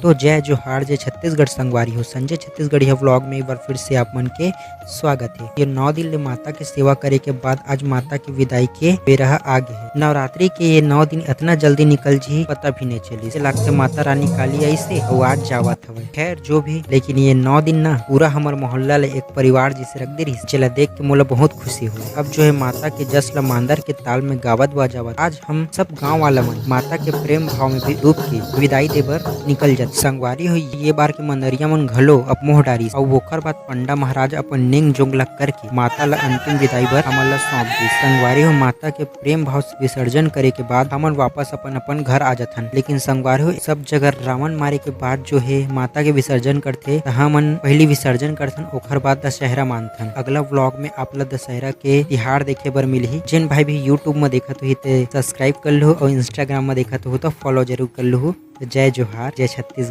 तो जय जोहार जय छत्तीसगढ़ संगवारी हो संजय छत्तीसगढ़िया व्लॉग में एक बार फिर से आप मन के स्वागत है। ये 9 दिन ले माता के सेवा करे के बाद आज माता की विदाई के बेरहा आ गए है। नवरात्रि के ये 9 दिन इतना जल्दी निकल जी पता भी नहीं चली। इसे लगते माता रानी काली आई से और आज जावत हवे। खैर जो भी, लेकिन ये 9 दिन ना पूरा हमार मोहल्ला ले एक परिवार जैसे रख दे रही। चला देख के मोला बहुत खुशी हुई। अब जो है माता के जस ल मांदर के ताल में गावत बजावत आज हम सब गाँव वाला मन माता के प्रेम भाव में भी डूब के विदाई देबर निकल जाते। संगवारी हुई ये बार के मंदरिया मन घलो अब मोह डारी और ओकर बाद पंडा महाराज अपन नेंग जोंगला करके माता ला अंतिम विदाई बर हमन ला सौंप दी। संगवारी हो माता के प्रेम भाव से विसर्जन करे के बाद हमन वापस अपन अपन घर आ जाथन। लेकिन संगवारी हो सब जगह रावण मारे के बाद जो है माता के विसर्जन करथे हमन पहली विसर्जन करथन ओकर बाद दशहरा मानथन। अगला व्लॉग में आप ला दशहरा के तिहाड़ देखे बर मिलही। जिन भाई भी यूट्यूब में देखत हो तो सब्सक्राइब कर लो और इंस्टाग्राम में देखत हो तो फॉलो जरूर कर लो। जय जोहार जय छत्तीसगढ़।